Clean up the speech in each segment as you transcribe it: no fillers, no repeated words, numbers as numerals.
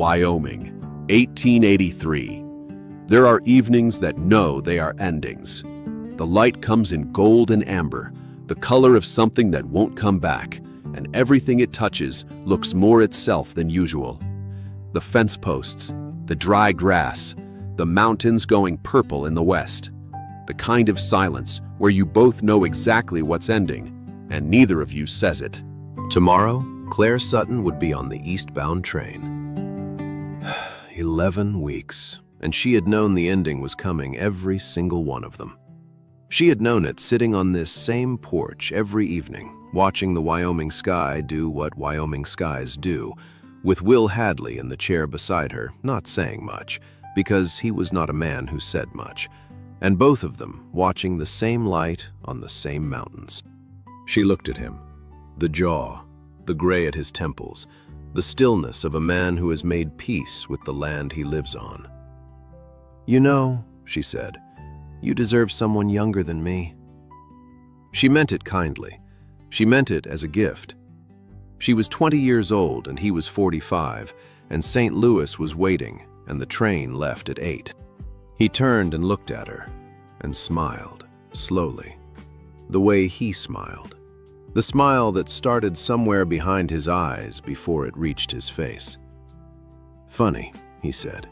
Wyoming, 1883. There are evenings that know they are endings. The light comes in gold and amber, the color of something that won't come back, and everything it touches looks more itself than usual. The fence posts, the dry grass, the mountains going purple in the west. The kind of silence where you both know exactly what's ending, and neither of you says it. Tomorrow, Claire Sutton would be on the eastbound train. 11 weeks, and she had known the ending was coming, every single one of them. She had known it sitting on this same porch every evening, watching the Wyoming sky do what Wyoming skies do, with Will Hadley in the chair beside her, not saying much, because he was not a man who said much, and both of them watching the same light on the same mountains. She looked at him, the jaw, the gray at his temples, the stillness of a man who has made peace with the land he lives on. "You know," she said, "you deserve someone younger than me." She meant it kindly. She meant it as a gift. She was 20 years old and he was 45, and St. Louis was waiting, and the train left at 8. He turned and looked at her, and smiled, slowly, the way he smiled. The smile that started somewhere behind his eyes before it reached his face. "Funny," he said.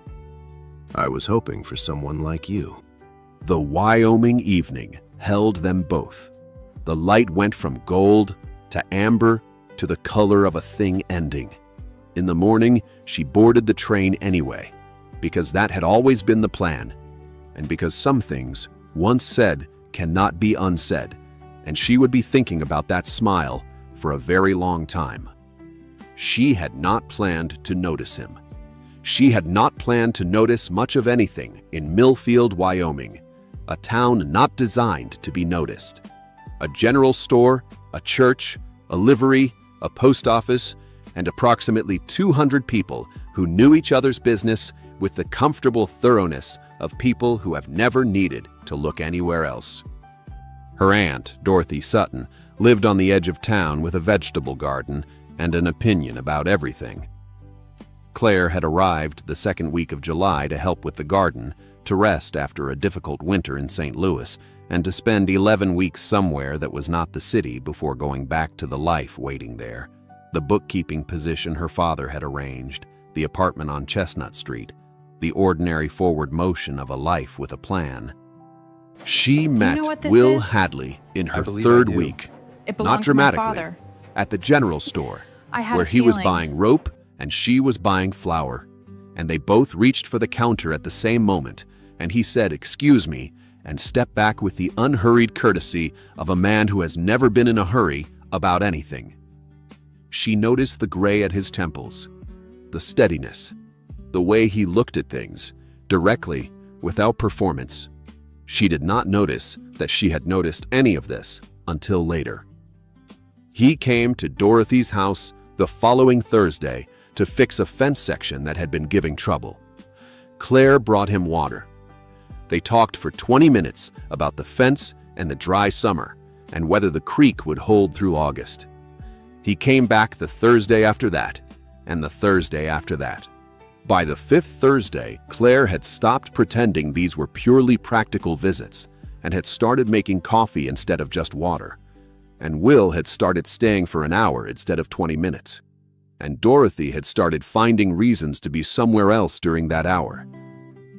"I was hoping for someone like you." The Wyoming evening held them both. The light went from gold to amber to the color of a thing ending. In the morning, she boarded the train anyway, because that had always been the plan, and because some things, once said, cannot be unsaid, and she would be thinking about that smile for a very long time. She had not planned to notice him. She had not planned to notice much of anything in Millfield, Wyoming, a town not designed to be noticed. A general store, a church, a livery, a post office, and approximately 200 people who knew each other's business with the comfortable thoroughness of people who have never needed to look anywhere else. Her aunt, Dorothy Sutton, lived on the edge of town with a vegetable garden and an opinion about everything. Claire had arrived the second week of July to help with the garden, to rest after a difficult winter in St. Louis, and to spend 11 weeks somewhere that was not the city before going back to the life waiting there. The bookkeeping position her father had arranged, the apartment on Chestnut Street, the ordinary forward motion of a life with a plan. She met Will Hadley in her third week, not dramatically, at the general store, where he was buying rope and she was buying flour. And they both reached for the counter at the same moment, and he said, "Excuse me," and stepped back with the unhurried courtesy of a man who has never been in a hurry about anything. She noticed the gray at his temples, the steadiness, the way he looked at things, directly, without performance. She did not notice that she had noticed any of this until later. He came to Dorothy's house the following Thursday to fix a fence section that had been giving trouble. Claire brought him water. They talked for 20 minutes about the fence and the dry summer, and whether the creek would hold through August. He came back the Thursday after that, and the Thursday after that. By the 5th Thursday, Claire had stopped pretending these were purely practical visits and had started making coffee instead of just water. And Will had started staying for an hour instead of 20 minutes. And Dorothy had started finding reasons to be somewhere else during that hour,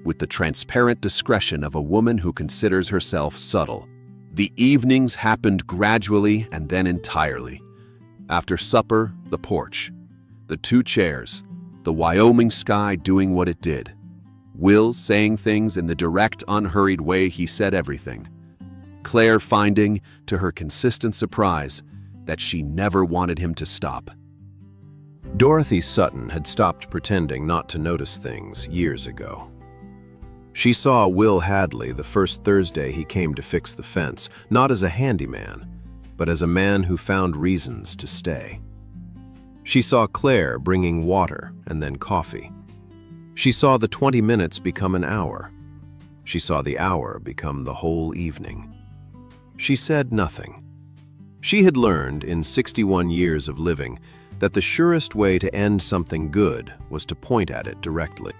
with the transparent discretion of a woman who considers herself subtle. The evenings happened gradually and then entirely. After supper, the porch, the 2 chairs, the Wyoming sky doing what it did. Will saying things in the direct, unhurried way he said everything. Claire finding, to her consistent surprise, that she never wanted him to stop. Dorothy Sutton had stopped pretending not to notice things years ago. She saw Will Hadley the first Thursday he came to fix the fence, not as a handyman, but as a man who found reasons to stay. She saw Claire bringing water and then coffee. She saw the 20 minutes become an hour. She saw the hour become the whole evening. She said nothing. She had learned in 61 years of living that the surest way to end something good was to point at it directly.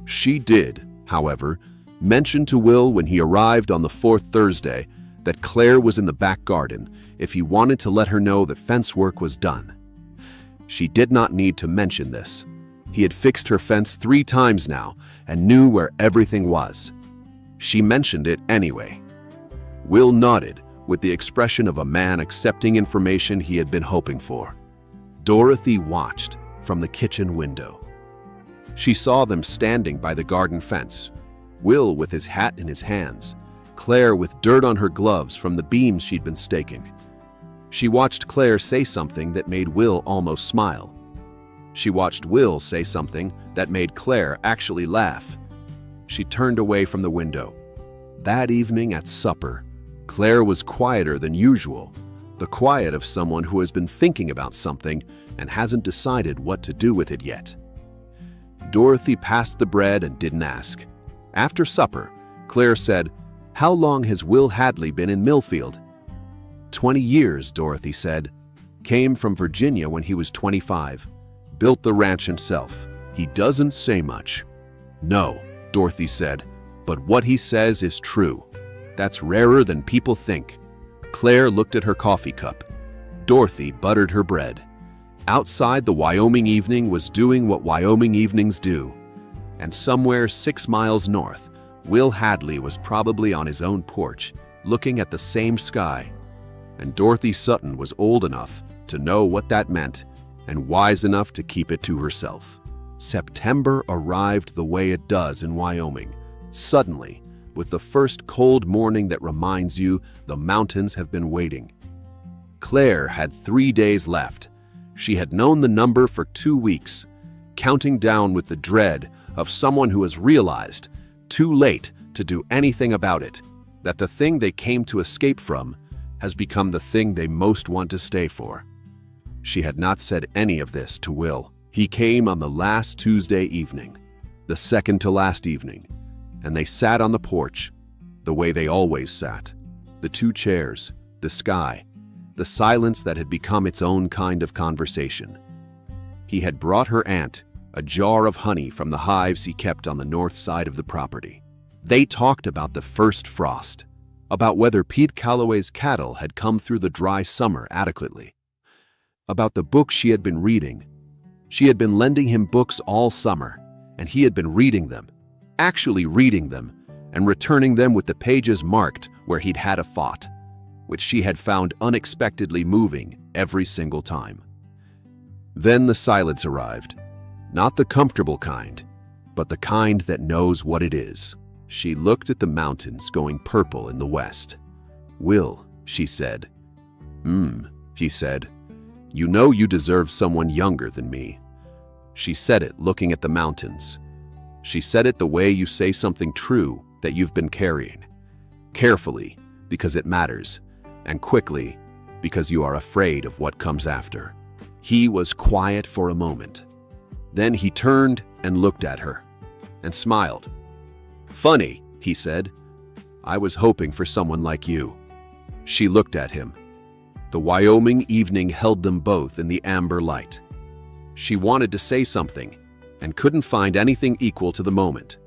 She did, however, mention to Will when he arrived on the fourth Thursday that Claire was in the back garden if he wanted to let her know that fence work was done. She did not need to mention this. He had fixed her fence 3 times now and knew where everything was. She mentioned it anyway. Will nodded with the expression of a man accepting information he had been hoping for. Dorothy watched from the kitchen window. She saw them standing by the garden fence, Will with his hat in his hands, Claire with dirt on her gloves from the beams she'd been staking. She watched Claire say something that made Will almost smile. She watched Will say something that made Claire actually laugh. She turned away from the window. That evening at supper, Claire was quieter than usual, the quiet of someone who has been thinking about something and hasn't decided what to do with it yet. Dorothy passed the bread and didn't ask. After supper, Claire said, "How long has Will Hadley been in Millfield?" 20 years, Dorothy said. Came from Virginia when he was 25. Built the ranch himself. He doesn't say much. No, Dorothy said, but what he says is true. That's rarer than people think. Claire looked at her coffee cup. Dorothy buttered her bread. Outside, the Wyoming evening was doing what Wyoming evenings do. And somewhere 6 miles north, Will Hadley was probably on his own porch, looking at the same sky. And Dorothy Sutton was old enough to know what that meant and wise enough to keep it to herself. September arrived the way it does in Wyoming, suddenly, with the first cold morning that reminds you the mountains have been waiting. Claire had 3 days left. She had known the number for 2 weeks, counting down with the dread of someone who has realized, too late to do anything about it, that the thing they came to escape from has become the thing they most want to stay for. She had not said any of this to Will. He came on the last Tuesday evening, the second to last evening, and they sat on the porch, the way they always sat. The 2 chairs, the sky, the silence that had become its own kind of conversation. He had brought her aunt a jar of honey from the hives he kept on the north side of the property. They talked about the first frost, about whether Pete Calloway's cattle had come through the dry summer adequately, about the books she had been reading. She had been lending him books all summer, and he had been reading them, actually reading them, and returning them with the pages marked where he'd had a thought, which she had found unexpectedly moving every single time. Then the silence arrived, not the comfortable kind, but the kind that knows what it is. She looked at the mountains going purple in the west. "Will," she said. He said. "You know you deserve someone younger than me." She said it looking at the mountains. She said it the way you say something true that you've been carrying. Carefully, because it matters, and quickly, because you are afraid of what comes after. He was quiet for a moment. Then he turned and looked at her, and smiled. "Funny," he said. "I was hoping for someone like you." She looked at him. The Wyoming evening held them both in the amber light. She wanted to say something, and couldn't find anything equal to the moment.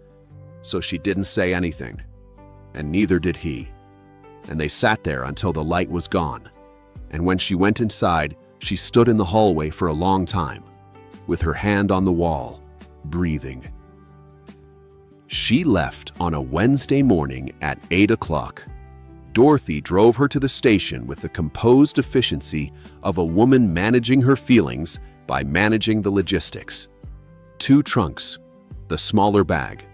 So she didn't say anything, and neither did he. And they sat there until the light was gone. And when she went inside, she stood in the hallway for a long time, with her hand on the wall, breathing. She left on a Wednesday morning at 8 o'clock. Dorothy drove her to the station with the composed efficiency of a woman managing her feelings by managing the logistics. 2 trunks, the smaller bag,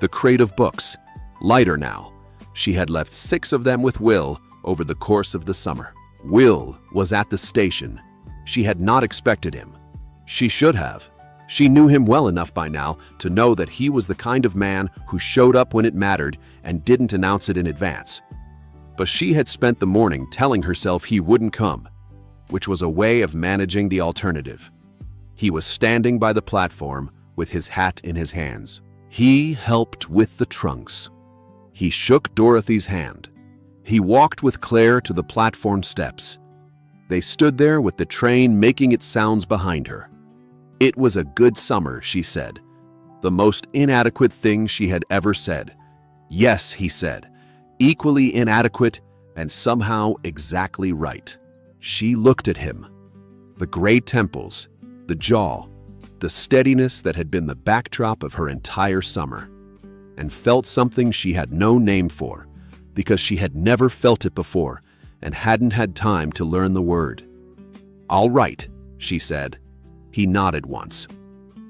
the crate of books, lighter now. She had left 6 of them with Will over the course of the summer. Will was at the station. She had not expected him. She should have. She knew him well enough by now to know that he was the kind of man who showed up when it mattered and didn't announce it in advance. But she had spent the morning telling herself he wouldn't come, which was a way of managing the alternative. He was standing by the platform with his hat in his hands. He helped with the trunks. He shook Dorothy's hand. He walked with Claire to the platform steps. They stood there with the train making its sounds behind her. It was a good summer, she said. The most inadequate thing she had ever said. Yes, he said, equally inadequate and somehow exactly right. She looked at him. The gray temples, the jaw, the steadiness that had been the backdrop of her entire summer, and felt something she had no name for, because she had never felt it before and hadn't had time to learn the word. "I'll write," she said. He nodded once.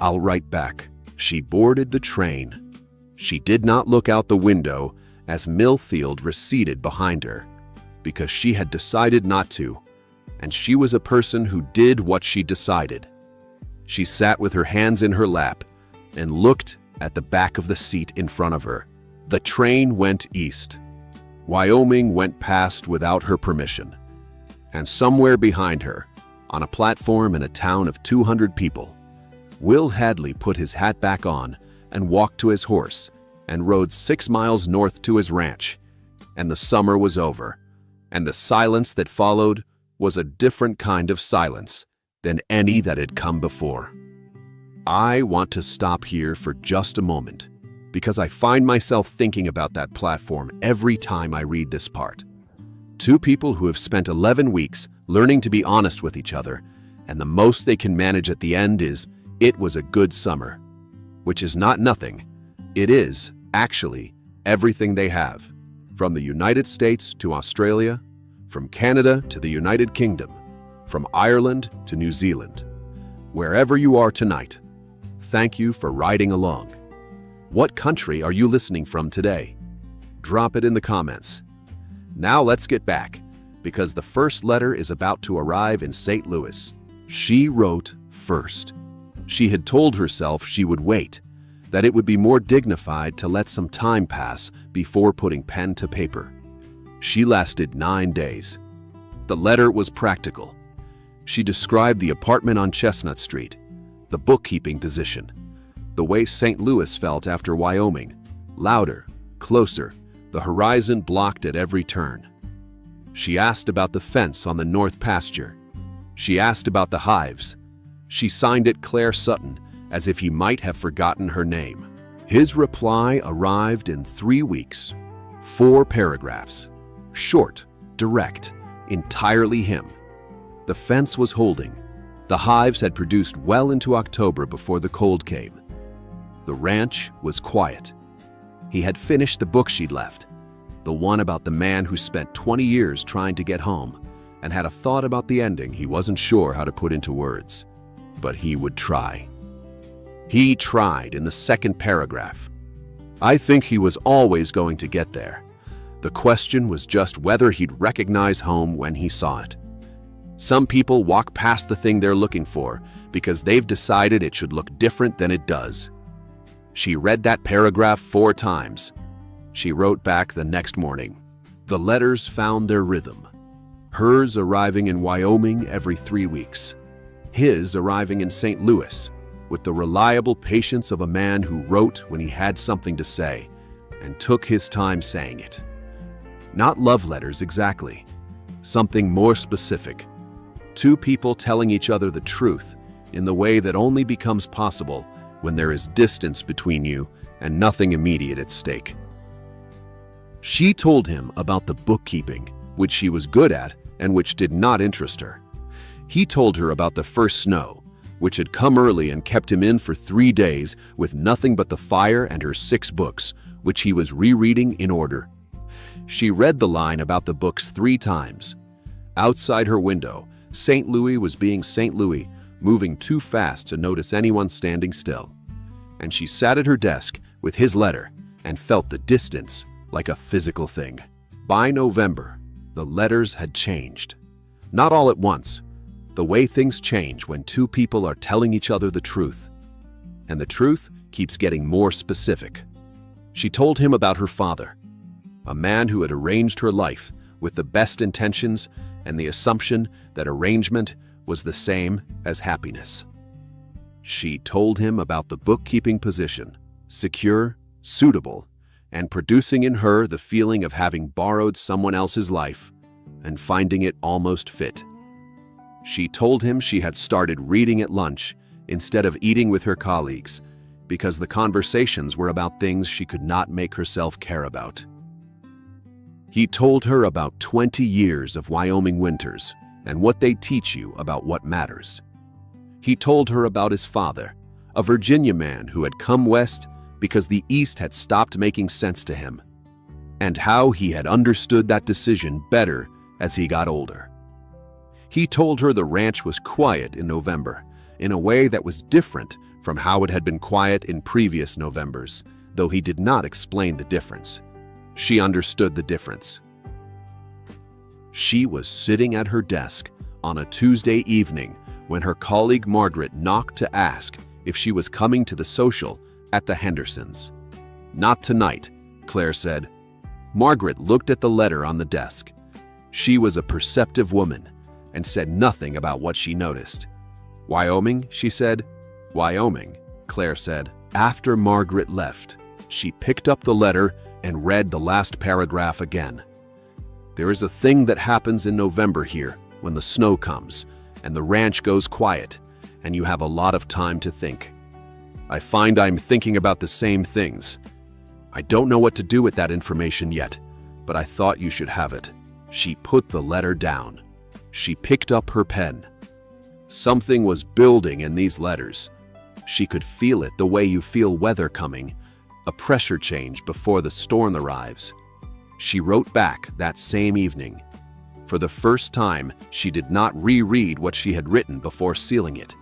"I'll write back." She boarded the train. She did not look out the window as Millfield receded behind her, because she had decided not to, and she was a person who did what she decided. She sat with her hands in her lap and looked at the back of the seat in front of her. The train went east. Wyoming went past without her permission. And somewhere behind her, on a platform in a town of 200 people, Will Hadley put his hat back on and walked to his horse and rode 6 miles north to his ranch. And the summer was over, and the silence that followed was a different kind of silence than any that had come before. I want to stop here for just a moment, because I find myself thinking about that platform every time I read this part. Two people who have spent 11 weeks learning to be honest with each other, and the most they can manage at the end is, "It was a good summer," which is not nothing. It is, actually, everything they have, from the United States to Australia, from Canada to the United Kingdom, from Ireland to New Zealand. Wherever you are tonight, thank you for riding along. What country are you listening from today? Drop it in the comments. Now let's get back, because the first letter is about to arrive in St. Louis. She wrote first. She had told herself she would wait, that it would be more dignified to let some time pass before putting pen to paper. She lasted 9 days. The letter was practical. She described the apartment on Chestnut Street, the bookkeeping position, the way St. Louis felt after Wyoming, louder, closer, the horizon blocked at every turn. She asked about the fence on the north pasture. She asked about the hives. She signed it Claire Sutton, as if he might have forgotten her name. His reply arrived in 3 weeks, 4 paragraphs. Short, direct, entirely him. The fence was holding. The hives had produced well into October before the cold came. The ranch was quiet. He had finished the book she'd left, the one about the man who spent 20 years trying to get home and had a thought about the ending he wasn't sure how to put into words. But he would try. He tried in the second paragraph. I think he was always going to get there. The question was just whether he'd recognize home when he saw it. Some people walk past the thing they're looking for because they've decided it should look different than it does. She read that paragraph 4 times. She wrote back the next morning. The letters found their rhythm. Hers arriving in Wyoming every 3 weeks. His arriving in St. Louis, with the reliable patience of a man who wrote when he had something to say and took his time saying it. Not love letters exactly, something more specific. 2 people telling each other the truth in the way that only becomes possible when there is distance between you and nothing immediate at stake. She told him about the bookkeeping, which she was good at and which did not interest her. He told her about the first snow, which had come early and kept him in for 3 days with nothing but the fire and her 6 books, which he was rereading in order. She read the line about the books 3 times. Outside her window, St. Louis was being St. Louis, moving too fast to notice anyone standing still. And she sat at her desk with his letter and felt the distance like a physical thing. By November, the letters had changed. Not all at once. The way things change when 2 people are telling each other the truth. And the truth keeps getting more specific. She told him about her father, a man who had arranged her life with the best intentions and the assumption that arrangement was the same as happiness. She told him about the bookkeeping position, secure, suitable, and producing in her the feeling of having borrowed someone else's life and finding it almost fit. She told him she had started reading at lunch instead of eating with her colleagues because the conversations were about things she could not make herself care about. He told her about 20 years of Wyoming winters and what they teach you about what matters. He told her about his father, a Virginia man who had come west because the East had stopped making sense to him, and how he had understood that decision better as he got older. He told her the ranch was quiet in November in a way that was different from how it had been quiet in previous Novembers, though he did not explain the difference. She understood the difference. She was sitting at her desk on a Tuesday evening when her colleague Margaret knocked to ask if she was coming to the social at the Hendersons. "Not tonight," Claire said. Margaret looked at the letter on the desk. She was a perceptive woman and said nothing about what she noticed. "Wyoming," she said. "Wyoming," Claire said. After Margaret left, she picked up the letter and read the last paragraph again. "There is a thing that happens in November here when the snow comes and the ranch goes quiet and you have a lot of time to think. I find I'm thinking about the same things. I don't know what to do with that information yet, but I thought you should have it." She put the letter down. She picked up her pen. Something was building in these letters. She could feel it the way you feel weather coming, a pressure change before the storm arrives. She wrote back that same evening. For the first time, she did not reread what she had written before sealing it,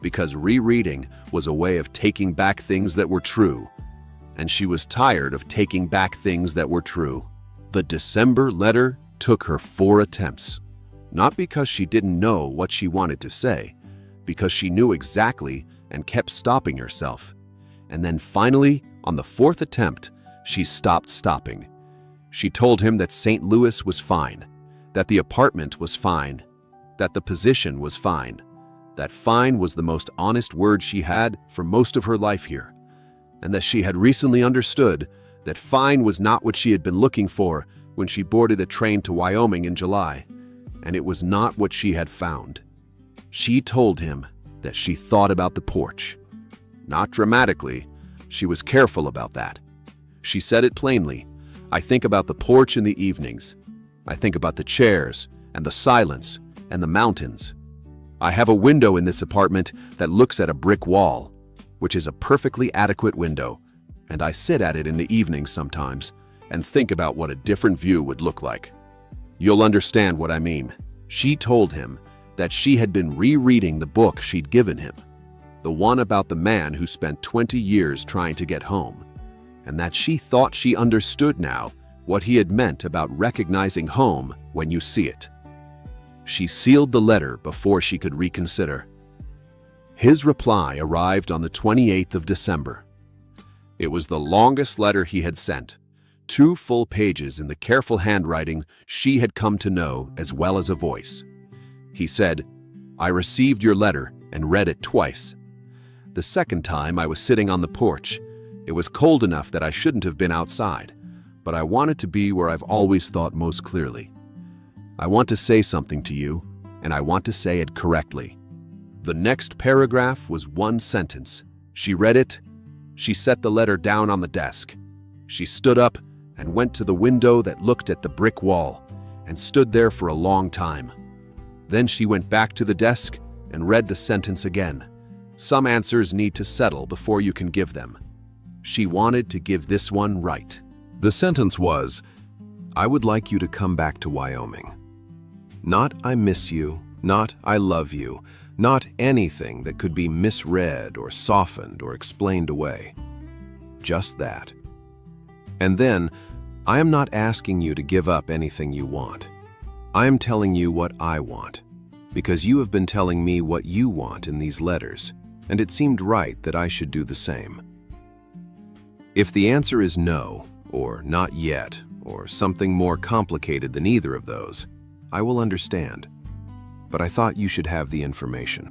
because rereading was a way of taking back things that were true, and she was tired of taking back things that were true. The December letter took her 4 attempts, not because she didn't know what she wanted to say, because she knew exactly and kept stopping herself. And then finally, on the 4th attempt, she stopped stopping. She told him that St. Louis was fine, that the apartment was fine, that the position was fine. That fine was the most honest word she had for most of her life here, and that she had recently understood that fine was not what she had been looking for when she boarded the train to Wyoming in July, and it was not what she had found. She told him that she thought about the porch. Not dramatically, she was careful about that. She said it plainly. "I think about the porch in the evenings. I think about the chairs and the silence and the mountains. I have a window in this apartment that looks at a brick wall, which is a perfectly adequate window, and I sit at it in the evenings sometimes and think about what a different view would look like. You'll understand what I mean." She told him that she had been rereading the book she'd given him, the one about the man who spent 20 years trying to get home, and that she thought she understood now what he had meant about recognizing home when you see it. She sealed the letter before she could reconsider. His reply arrived on the 28th of December. It was the longest letter he had sent, 2 full pages in the careful handwriting she had come to know as well as a voice. He said, "I received your letter and read it twice. The second time I was sitting on the porch. It was cold enough that I shouldn't have been outside, but I wanted to be where I've always thought most clearly. I want to say something to you, and I want to say it correctly." The next paragraph was 1 sentence. She read it. She set the letter down on the desk. She stood up and went to the window that looked at the brick wall and stood there for a long time. Then she went back to the desk and read the sentence again. Some answers need to settle before you can give them. She wanted to give this one right. The sentence was, "I would like you to come back to Wyoming." Not "I miss you," not "I love you," not anything that could be misread or softened or explained away. Just that. And then, "I am not asking you to give up anything you want. I am telling you what I want, because you have been telling me what you want in these letters, and it seemed right that I should do the same. If the answer is no, or not yet, or something more complicated than either of those, I will understand. But I thought you should have the information."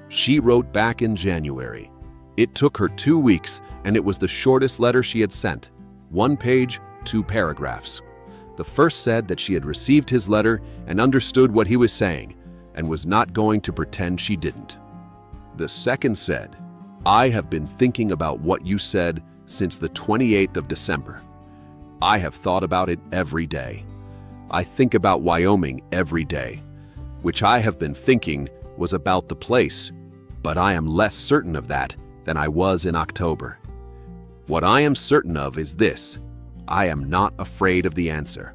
She wrote back in January. It took her 2 weeks, and it was the shortest letter she had sent. 1 page, 2 paragraphs. The first said that she had received his letter and understood what he was saying, and was not going to pretend she didn't. The second said, "I have been thinking about what you said since the 28th of December. I have thought about it every day. I think about Wyoming every day, which I have been thinking was about the place, but I am less certain of that than I was in October. What I am certain of is this: I am not afraid of the answer.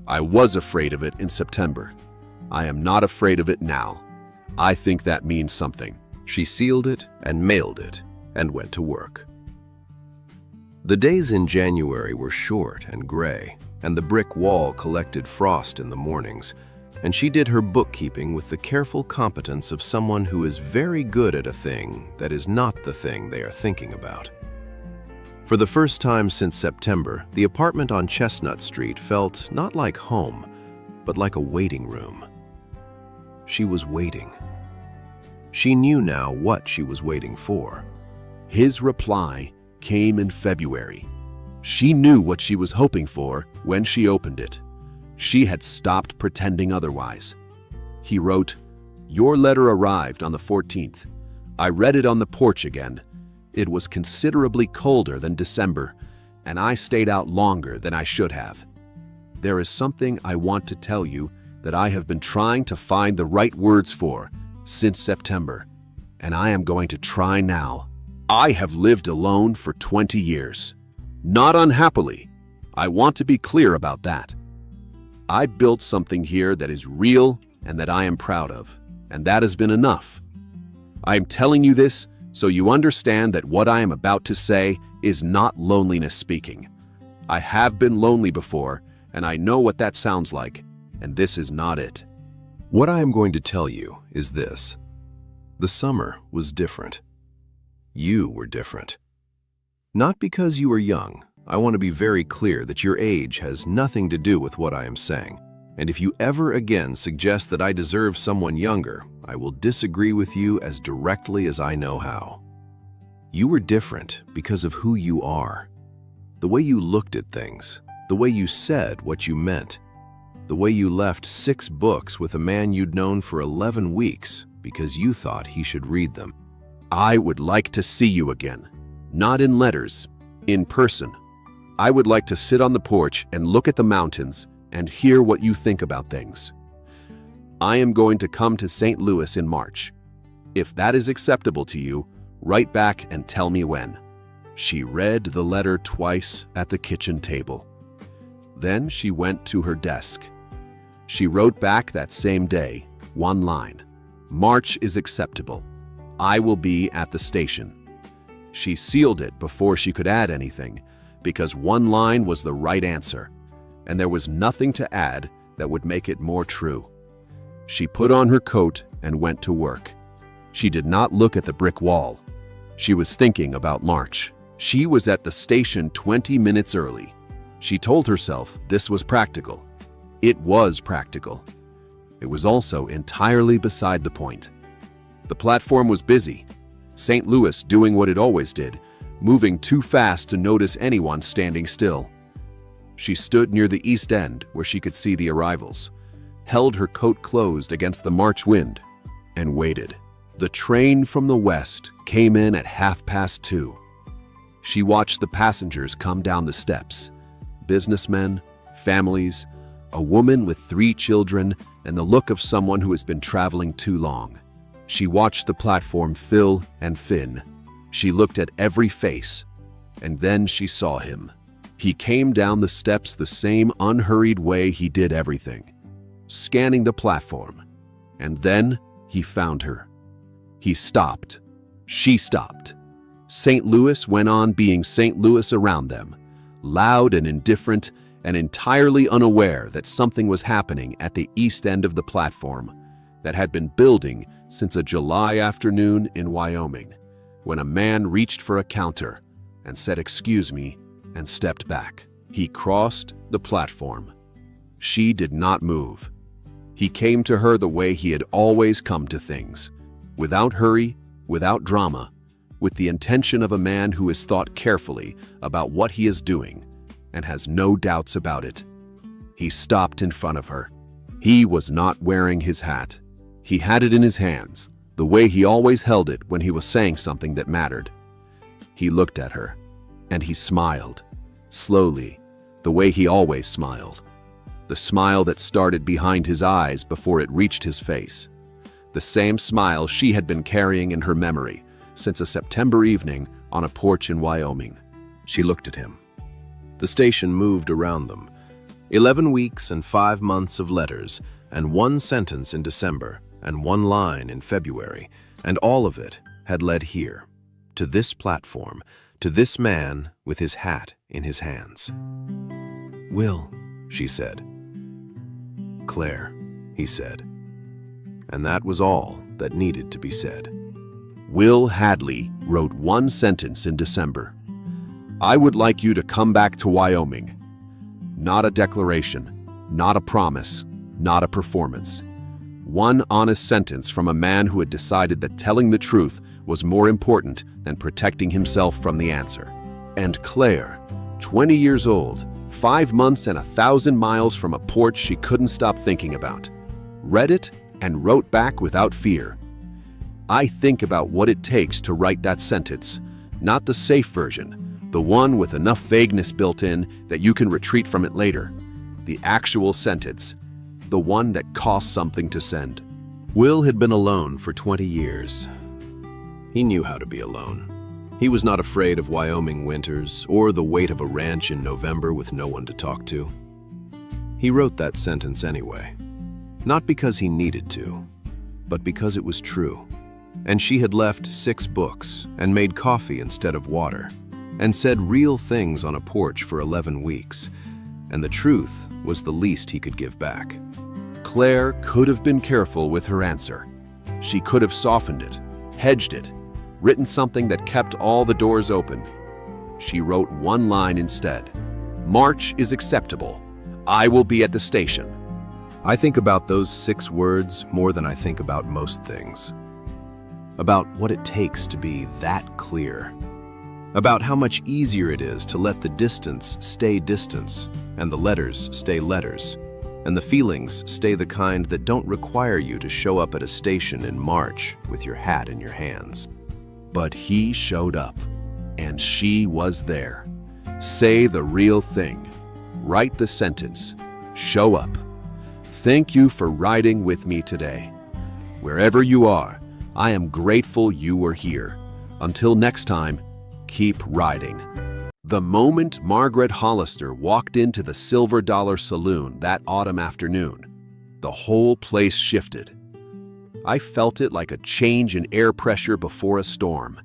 I was afraid of it in September. I am not afraid of it now. I think that means something." She sealed it and mailed it and went to work. The days in January were short and gray, and the brick wall collected frost in the mornings, and she did her bookkeeping with the careful competence of someone who is very good at a thing that is not the thing they are thinking about. For the first time since September, the apartment on Chestnut Street felt not like home, but like a waiting room. She was waiting. She knew now what she was waiting for. His reply came in February. She knew what she was hoping for when she opened it. She had stopped pretending otherwise. He wrote, "Your letter arrived on the 14th. I read it on the porch again. It was considerably colder than December, and I stayed out longer than I should have. There is something I want to tell you that I have been trying to find the right words for since September, and I am going to try now. I have lived alone for 20 years. Not unhappily. I want to be clear about that. I built something here that is real and that I am proud of, and that has been enough. I am telling you this so you understand that what I am about to say is not loneliness speaking. I have been lonely before, and I know what that sounds like, and this is not it." What I am going to tell you is this: the summer was different. You were different. Not because you were young. I want to be very clear that your age has nothing to do with what I am saying. And if you ever again suggest that I deserve someone younger, I will disagree with you as directly as I know how. You were different because of who you are. The way you looked at things, the way you said what you meant, the way you left 6 books with a man you'd known for 11 weeks because you thought he should read them. I would like to see you again. Not in letters, in person. I would like to sit on the porch and look at the mountains and hear what you think about things. I am going to come to St. Louis in March. If that is acceptable to you, write back and tell me when." She read the letter twice at the kitchen table. Then she went to her desk. She wrote back that same day, 1 line. "March is acceptable. I will be at the station." She sealed it before she could add anything, because 1 line was the right answer, and there was nothing to add that would make it more true. She put on her coat and went to work. She did not look at the brick wall. She was thinking about March. She was at the station 20 minutes early. She told herself this was practical. It was practical. It was also entirely beside the point. The platform was busy. St. Louis doing what it always did, moving too fast to notice anyone standing still. She stood near the east end where she could see the arrivals, held her coat closed against the March wind, and waited. The train from the west came in at 2:30. She watched the passengers come down the steps. Businessmen, families, a woman with 3 children, and the look of someone who has been traveling too long. She watched the platform fill and thin. She looked at every face, and then she saw him. He came down the steps the same unhurried way he did everything, scanning the platform. And then he found her. He stopped. She stopped. St. Louis went on being St. Louis around them, loud and indifferent and entirely unaware that something was happening at the east end of the platform that had been building since a July afternoon in Wyoming, when a man reached for a counter and said, "Excuse me," and stepped back. He crossed the platform. She did not move. He came to her the way he had always come to things, without hurry, without drama, with the intention of a man who has thought carefully about what he is doing and has no doubts about it. He stopped in front of her. He was not wearing his hat. He had it in his hands, the way he always held it when he was saying something that mattered. He looked at her, and he smiled, slowly, the way he always smiled. The smile that started behind his eyes before it reached his face. The same smile she had been carrying in her memory since a September evening on a porch in Wyoming. She looked at him. The station moved around them. 11 weeks and 5 months of letters, and 1 sentence in December, and 1 line in February, and all of it had led here, to this platform, to this man with his hat in his hands. "Will," she said. "Claire," he said. And that was all that needed to be said. Will Hadley wrote 1 sentence in December. "I would like you to come back to Wyoming." Not a declaration, not a promise, not a performance. 1 honest sentence from a man who had decided that telling the truth was more important than protecting himself from the answer. And Claire, 20 years old, 5 months and 1,000 miles from a porch she couldn't stop thinking about, read it and wrote back without fear. I think about what it takes to write that sentence, not the safe version, the one with enough vagueness built in that you can retreat from it later. The actual sentence, the one that costs something to send. Will had been alone for 20 years. He knew how to be alone. He was not afraid of Wyoming winters or the weight of a ranch in November with no one to talk to. He wrote that sentence anyway, not because he needed to, but because it was true. And she had left 6 books and made coffee instead of water, and said real things on a porch for 11 weeks, and the truth was the least he could give back. Claire could have been careful with her answer. She could have softened it, hedged it, written something that kept all the doors open. She wrote 1 line instead. "March is acceptable. I will be at the station." I think about those 6 words more than I think about most things. About what it takes to be that clear. About how much easier it is to let the distance stay distance, and the letters stay letters, and the feelings stay the kind that don't require you to show up at a station in March with your hat in your hands. But he showed up, and she was there. Say the real thing. Write the sentence. Show up. Thank you for riding with me today. Wherever you are, I am grateful you were here. Until next time, keep riding. The moment Margaret Hollister walked into the Silver Dollar Saloon that autumn afternoon, the whole place shifted. I felt it like a change in air pressure before a storm.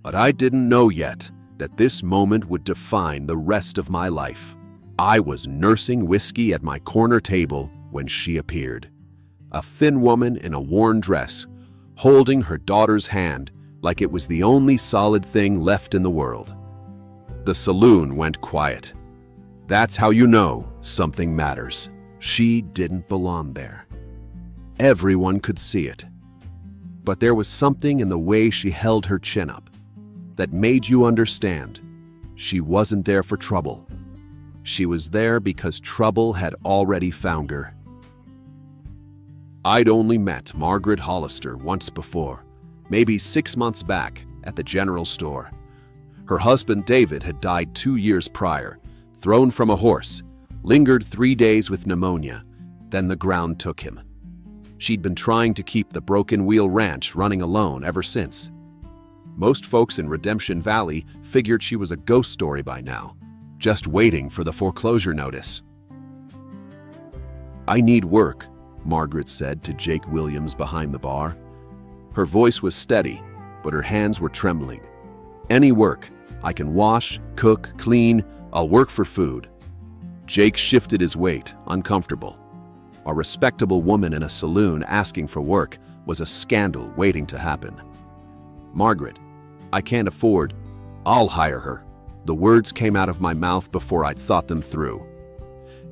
But I didn't know yet that this moment would define the rest of my life. I was nursing whiskey at my corner table when she appeared. A thin woman in a worn dress, holding her daughter's hand like it was the only solid thing left in the world. The saloon went quiet. That's how you know something matters. She didn't belong there. Everyone could see it. But there was something in the way she held her chin up that made you understand she wasn't there for trouble. She was there because trouble had already found her. I'd only met Margaret Hollister once before, maybe 6 months back at the general store. Her husband David had died 2 years prior, thrown from a horse, lingered 3 days with pneumonia, then the ground took him. She'd been trying to keep the Broken Wheel Ranch running alone ever since. Most folks in Redemption Valley figured she was a ghost story by now, just waiting for the foreclosure notice. "I need work," Margaret said to Jake Williams behind the bar. Her voice was steady, but her hands were trembling. "Any work. I can wash, cook, clean. I'll work for food." Jake shifted his weight, uncomfortable. A respectable woman in a saloon asking for work was a scandal waiting to happen. "Margaret, I can't afford. I'll hire her." The words came out of my mouth before I'd thought them through.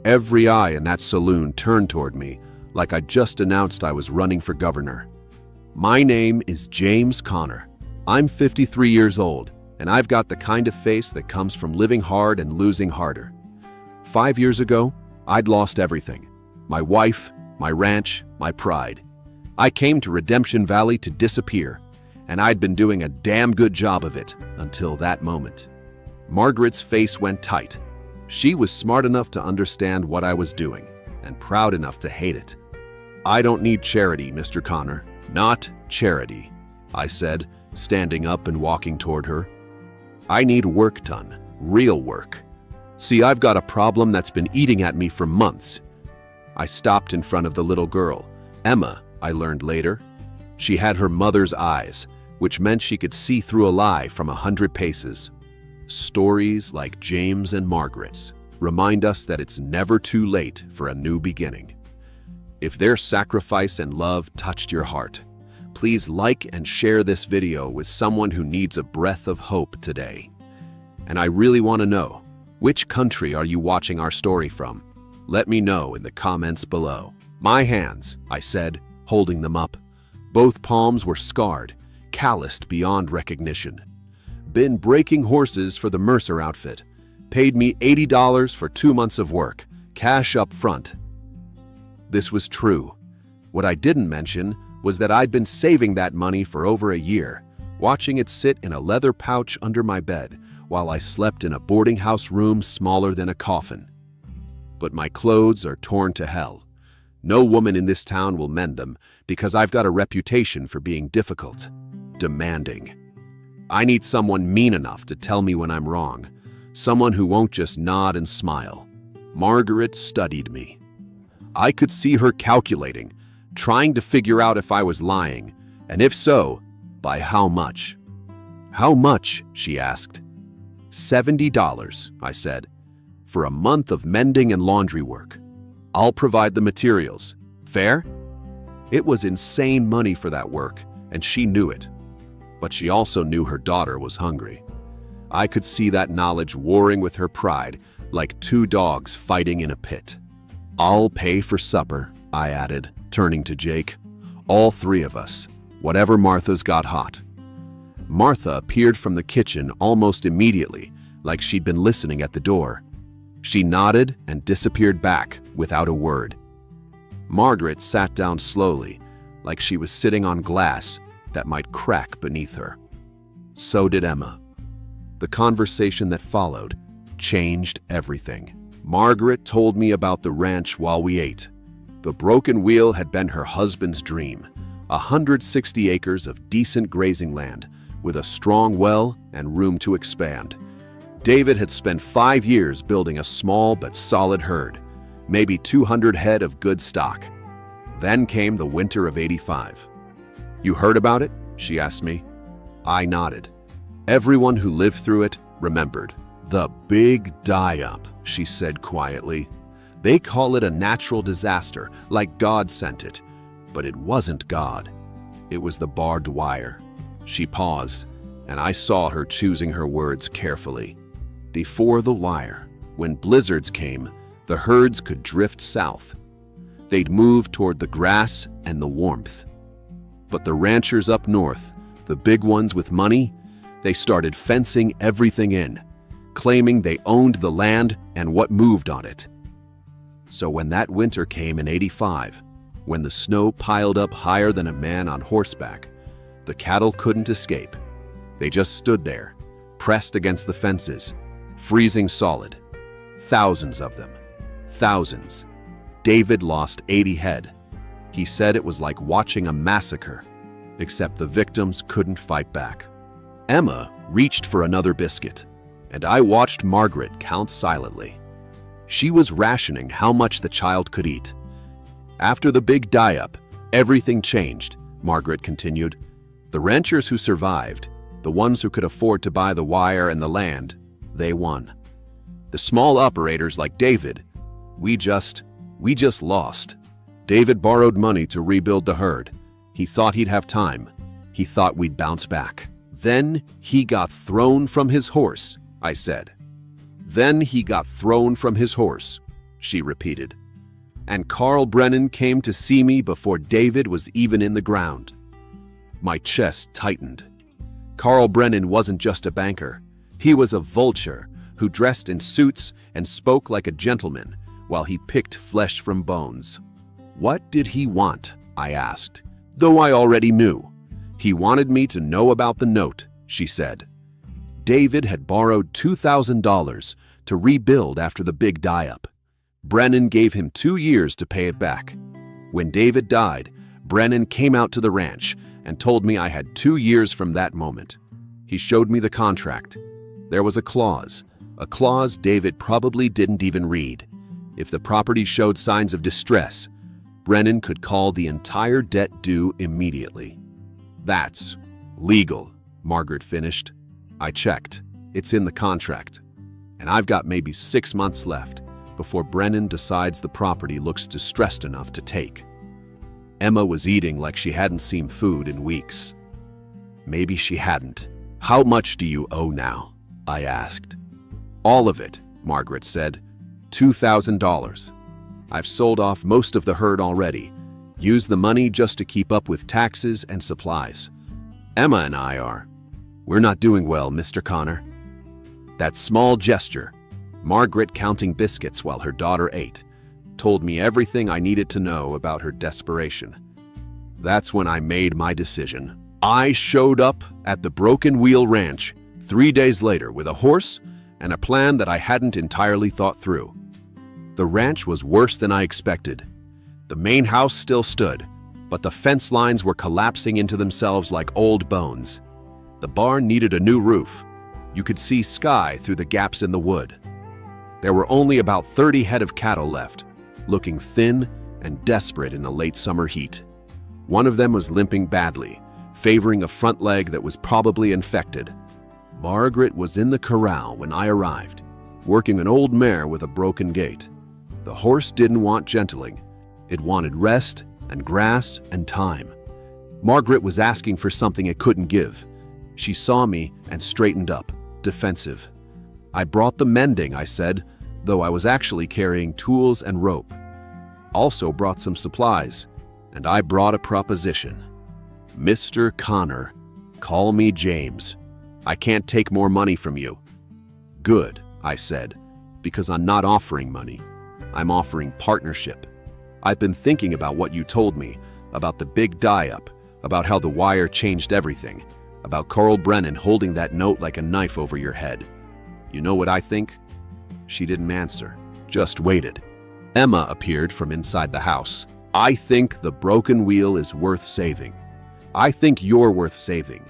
Every eye in that saloon turned toward me, like I just announced I was running for governor. "My name is James Connor. I'm 53 years old, and I've got the kind of face that comes from living hard and losing harder. 5 years ago, I'd lost everything. My wife, my ranch, my pride. I came to Redemption Valley to disappear, and I'd been doing a damn good job of it until that moment. Margaret's face went tight. She was smart enough to understand what I was doing, and proud enough to hate it. "I don't need charity, Mr. Connor. Not charity," I said, standing up and walking toward her. "I need work done, real work. See, I've got a problem that's been eating at me for months." I stopped in front of the little girl. Emma, I learned later. She had her mother's eyes, which meant she could see through a lie from 100 paces. Stories like James and Margaret's remind us that it's never too late for a new beginning. If their sacrifice and love touched your heart, please like and share this video with someone who needs a breath of hope today. And I really want to know, which country are you watching our story from? Let me know in the comments below. "My hands," I said, holding them up. Both palms were scarred, calloused beyond recognition. "Been breaking horses for the Mercer outfit. Paid me $80 for 2 months of work, cash up front." This was true. What I didn't mention was that I'd been saving that money for over a year, watching it sit in a leather pouch under my bed while I slept in a boarding house room smaller than a coffin. But my clothes are torn to hell. No woman in this town will mend them because I've got a reputation for being difficult, demanding. I need someone mean enough to tell me when I'm wrong, someone who won't just nod and smile. Margaret studied me. I could see her calculating, trying to figure out if I was lying, and if so, by how much. "How much?" she asked. $70, I said, "for a month of mending and laundry work. I'll provide the materials. Fair?" It was insane money for that work, and she knew it. But she also knew her daughter was hungry. I could see that knowledge warring with her pride, like 2 dogs fighting in a pit. "I'll pay for supper," I added, turning to Jake. "All 3 of us, whatever Martha's got hot." Martha appeared from the kitchen almost immediately, like she'd been listening at the door. She nodded and disappeared back without a word. Margaret sat down slowly, like she was sitting on glass that might crack beneath her. So did Emma. The conversation that followed changed everything. Margaret told me about the ranch while we ate. The broken wheel had been her husband's dream, 160 acres of decent grazing land, with a strong well and room to expand. David had spent 5 years building a small but solid herd, maybe 200 head of good stock. Then came the winter of '85. "You heard about it?" she asked me. I nodded. Everyone who lived through it remembered. "The big die-up," she said quietly. "They call it a natural disaster, like God sent it. But it wasn't God. It was the barbed wire." She paused, and I saw her choosing her words carefully. Before the wire, when blizzards came, the herds could drift south. They'd move toward the grass and the warmth. But the ranchers up north, the big ones with money, they started fencing everything in, claiming they owned the land and what moved on it. So when that winter came in '85, when the snow piled up higher than a man on horseback, the cattle couldn't escape. They just stood there, pressed against the fences, freezing solid. Thousands of them. Thousands. David lost 80 head. He said it was like watching a massacre, except the victims couldn't fight back. Emma reached for another biscuit, and I watched Margaret count silently. She was rationing how much the child could eat. "After the big die-up, everything changed," Margaret continued. "The ranchers who survived, the ones who could afford to buy the wire and the land, they won. The small operators like David, we just lost. David borrowed money to rebuild the herd. He thought he'd have time. He thought we'd bounce back. Then he got thrown from his horse," I said. "Then he got thrown from his horse," she repeated. "And Carl Brennan came to see me before David was even in the ground." My chest tightened. Carl Brennan wasn't just a banker. He was a vulture who dressed in suits and spoke like a gentleman while he picked flesh from bones. "What did he want?" I asked. though I already knew. He wanted me to know about the note, she said. David had borrowed $2,000 to rebuild after the big die-up. Brennan gave him 2 years to pay it back. When David died, Brennan came out to the ranch and told me I had 2 years from that moment. He showed me the contract. There was a clause David probably didn't even read. If the property showed signs of distress, Brennan could call the entire debt due immediately. That's legal, Margaret finished. I checked. It's in the contract. And I've got maybe 6 months left before Brennan decides the property looks distressed enough to take. Emma was eating like she hadn't seen food in weeks. Maybe she hadn't. How much do you owe now? I asked. All of it, Margaret said. $2,000. I've sold off most of the herd already. Used the money just to keep up with taxes and supplies. Emma and I are. We're not doing well, Mr. Connor. That small gesture, Margaret counting biscuits while her daughter ate, told me everything I needed to know about her desperation. That's when I made my decision. I showed up at the Broken Wheel Ranch 3 days later with a horse and a plan that I hadn't entirely thought through. The ranch was worse than I expected. The main house still stood, but the fence lines were collapsing into themselves like old bones. The barn needed a new roof. You could see sky through the gaps in the wood. There were only about 30 head of cattle left, looking thin and desperate in the late summer heat. One of them was limping badly, favoring a front leg that was probably infected. Margaret was in the corral when I arrived, working an old mare with a broken gait. The horse didn't want gentling. It wanted rest and grass and time. Margaret was asking for something it couldn't give. She saw me and straightened up, defensive. I brought the mending, I said, though I was actually carrying tools and rope. Also brought some supplies, and I brought a proposition. Mr. Connor, call me James. I can't take more money from you. Good, I said, because I'm not offering money. I'm offering partnership. I've been thinking about what you told me, about the big die-up, about how the wire changed everything, about Carl Brennan holding that note like a knife over your head. You know what I think? She didn't answer, just waited. Emma appeared from inside the house. I think the broken wheel is worth saving. I think you're worth saving.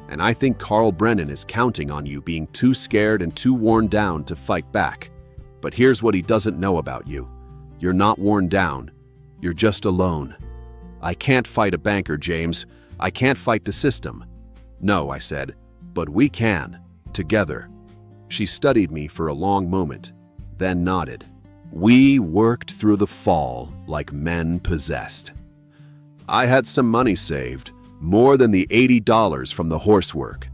And I think Carl Brennan is counting on you being too scared and too worn down to fight back. But here's what he doesn't know about you. You're not worn down. You're just alone. I can't fight a banker, James. I can't fight the system. No, I said, but we can, together. She studied me for a long moment, then nodded. We worked through the fall like men possessed. I had some money saved, more than the $80 from the horse work.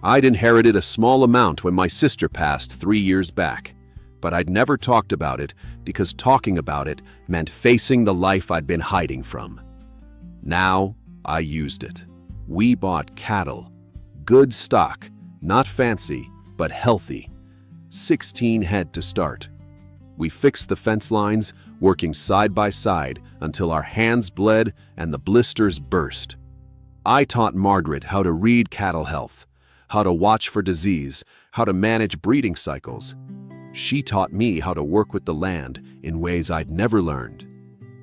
I'd inherited a small amount when my sister passed 3 years back, but I'd never talked about it because talking about it meant facing the life I'd been hiding from. Now I used it. We bought cattle, good stock, not fancy, but healthy. 16 head to start. We fixed the fence lines, working side by side until our hands bled and the blisters burst. I taught Margaret how to read cattle health, how to watch for disease, how to manage breeding cycles. She taught me how to work with the land in ways I'd never learned.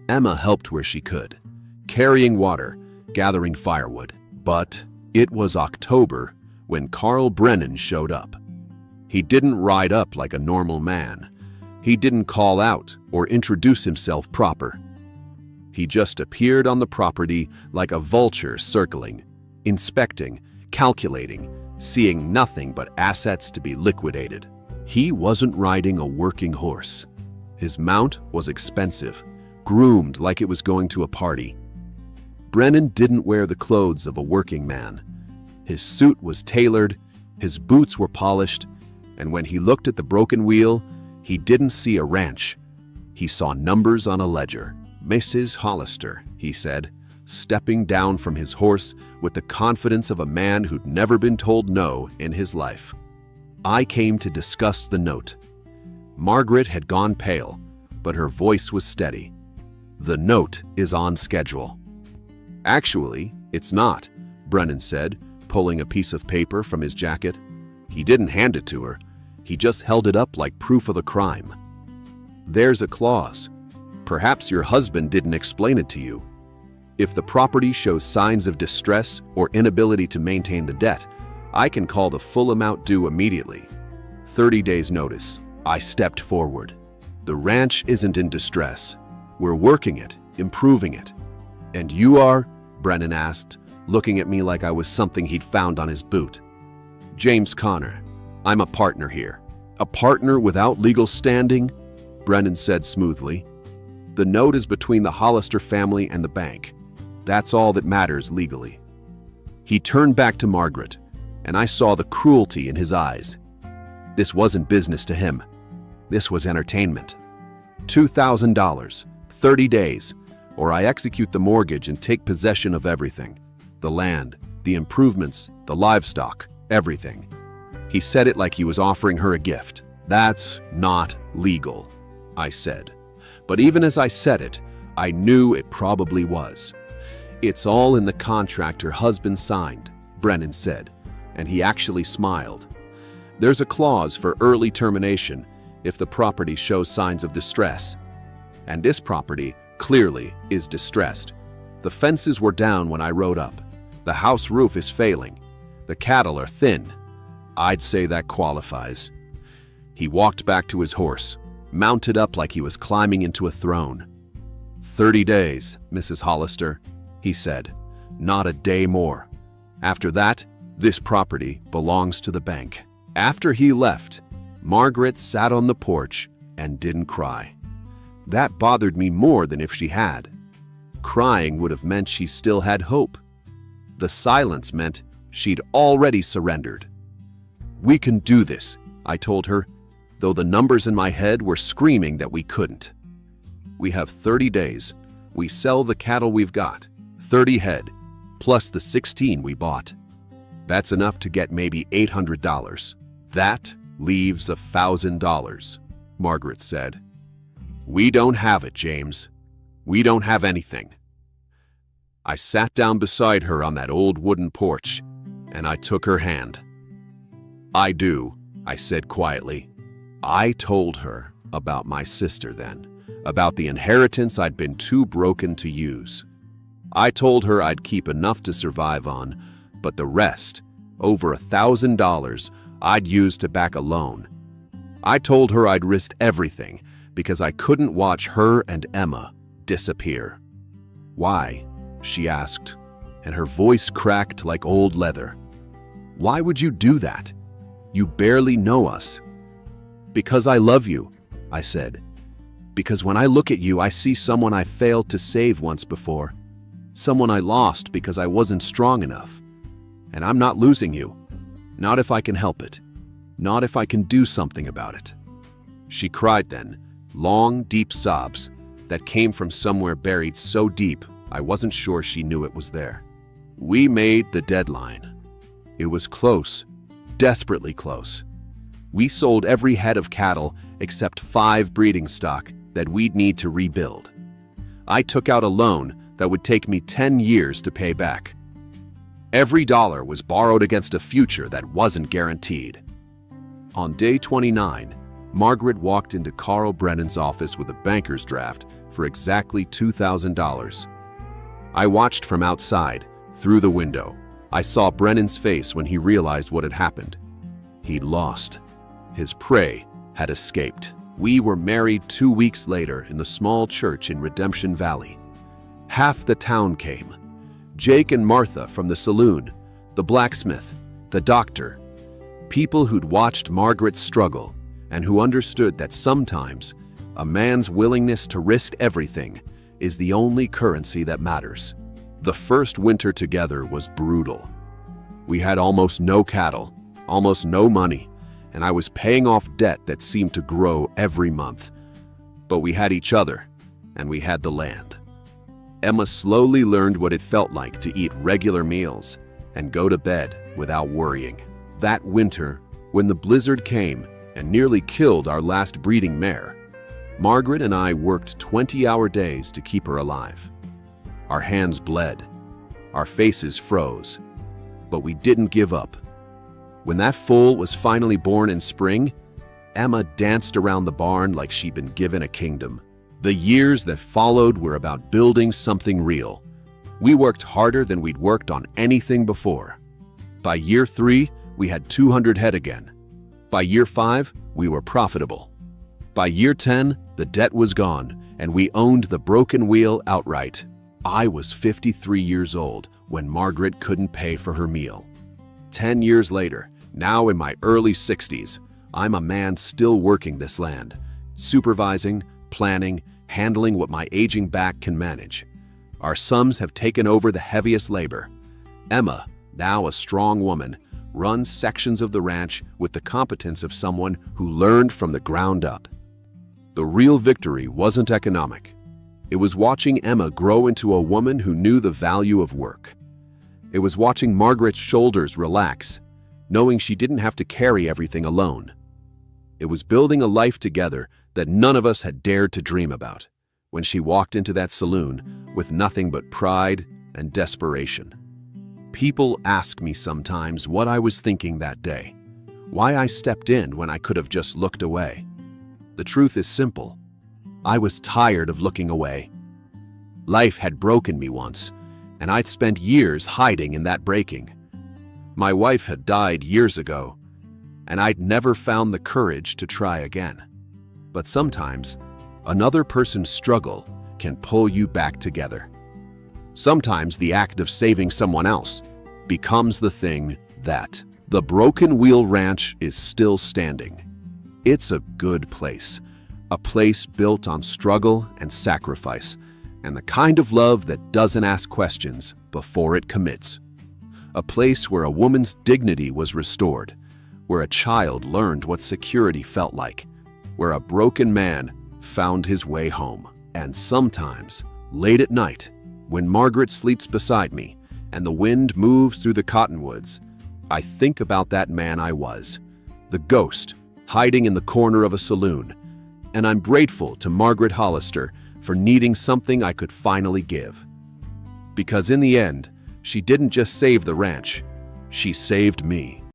Emma helped where she could, carrying water, gathering firewood. But it was October when Carl Brennan showed up. He didn't ride up like a normal man. He didn't call out or introduce himself proper. He just appeared on the property like a vulture circling, inspecting, calculating, seeing nothing but assets to be liquidated. He wasn't riding a working horse. His mount was expensive, groomed like it was going to a party. Brennan didn't wear the clothes of a working man. His suit was tailored, his boots were polished, and when he looked at the broken wheel, he didn't see a ranch. He saw numbers on a ledger. Mrs. Hollister, he said, stepping down from his horse with the confidence of a man who'd never been told no in his life. I came to discuss the note. Margaret had gone pale, but her voice was steady. The note is on schedule. Actually, it's not, Brennan said, pulling a piece of paper from his jacket. He didn't hand it to her. He just held it up like proof of the crime. There's a clause. Perhaps your husband didn't explain it to you. If the property shows signs of distress or inability to maintain the debt, I can call the full amount due immediately. 30 days notice. I stepped forward. The ranch isn't in distress. We're working it, improving it. And you are? Brennan asked, looking at me like I was something he'd found on his boot. James Connor. I'm a partner here. A partner without legal standing? Brennan said smoothly. The note is between the Hollister family and the bank. That's all that matters legally. He turned back to Margaret, and I saw the cruelty in his eyes. This wasn't business to him. This was entertainment. $2,000, 30 days, or I execute the mortgage and take possession of everything. The land, the improvements, the livestock, everything. He said it like he was offering her a gift. That's not legal, I said. But even as I said it, I knew it probably was. It's all in the contract her husband signed, Brennan said, and he actually smiled. There's a clause for early termination if the property shows signs of distress. And this property clearly is distressed. The fences were down when I rode up. The house roof is failing. The cattle are thin. I'd say that qualifies. He walked back to his horse, mounted up like he was climbing into a throne. 30 days, Mrs. Hollister, he said, not a day more. After that, this property belongs to the bank. After he left, Margaret sat on the porch and didn't cry. That bothered me more than if she had. Crying would have meant she still had hope. The silence meant she'd already surrendered. We can do this, I told her, though the numbers in my head were screaming that we couldn't. We have 30 days. We sell the cattle we've got, 30 head, plus the 16 we bought. That's enough to get maybe $800. That leaves $1,000, Margaret said. We don't have it, James. We don't have anything. I sat down beside her on that old wooden porch, and I took her hand. I do, I said quietly. I told her about my sister then, about the inheritance I'd been too broken to use. I told her I'd keep enough to survive on, but the rest, over $1,000, I'd use to back a loan. I told her I'd risked everything because I couldn't watch her and Emma disappear. Why? She asked, and her voice cracked like old leather. Why would you do that? You barely know us. Because I love you, I said. Because when I look at you, I see someone I failed to save once before. Someone I lost because I wasn't strong enough. And I'm not losing you. Not if I can help it. Not if I can do something about it. She cried then, long, deep sobs that came from somewhere buried so deep I wasn't sure she knew it was there. We made the deadline. It was close, desperately close. We sold every head of cattle except 5 breeding stock that we'd need to rebuild. I took out a loan that would take me 10 years to pay back. Every dollar was borrowed against a future that wasn't guaranteed. On day 29, Margaret walked into Carl Brennan's office with a banker's draft for exactly $2,000. I watched from outside, through the window. I saw Brennan's face when he realized what had happened. He'd lost. His prey had escaped. We were married 2 weeks later in the small church in Redemption Valley. Half the town came. Jake and Martha from the saloon, the blacksmith, the doctor. People who'd watched Margaret struggle and who understood that sometimes a man's willingness to risk everything is the only currency that matters. The first winter together was brutal. We had almost no cattle, almost no money, and I was paying off debt that seemed to grow every month. But we had each other, and we had the land. Emma slowly learned what it felt like to eat regular meals and go to bed without worrying. That winter, when the blizzard came and nearly killed our last breeding mare, Margaret and I worked 20-hour days to keep her alive. Our hands bled, Our faces froze. But we didn't give up. When that foal was finally born in spring, Emma danced around the barn like she'd been given a kingdom. The years that followed were about building something real. We worked harder than we'd worked on anything before. By year 3, we had 200 head again. By year 5, we were profitable. By year 10, the debt was gone, and we owned the broken wheel outright. I was 53 years old when Margaret couldn't pay for her meal. 10 years later, now in my early 60s, I'm a man still working this land, supervising, planning, handling what my aging back can manage. Our sons have taken over the heaviest labor. Emma, now a strong woman, runs sections of the ranch with the competence of someone who learned from the ground up. The real victory wasn't economic. It was watching Emma grow into a woman who knew the value of work. It was watching Margaret's shoulders relax, knowing she didn't have to carry everything alone. It was building a life together that none of us had dared to dream about when she walked into that saloon with nothing but pride and desperation. People ask me sometimes what I was thinking that day, why I stepped in when I could have just looked away. The truth is simple. I was tired of looking away. Life had broken me once, and I'd spent years hiding in that breaking. My wife had died years ago, and I'd never found the courage to try again. But sometimes, another person's struggle can pull you back together. Sometimes the act of saving someone else becomes the thing that. The Broken Wheel Ranch is still standing. It's a good place, a place built on struggle and sacrifice, and the kind of love that doesn't ask questions before it commits. A place where a woman's dignity was restored, where a child learned what security felt like, where a broken man found his way home. And sometimes, late at night, when Margaret sleeps beside me and the wind moves through the cottonwoods, I think about that man I was, the ghost hiding in the corner of a saloon, and I'm grateful to Margaret Hollister for needing something I could finally give. Because in the end, she didn't just save the ranch, she saved me.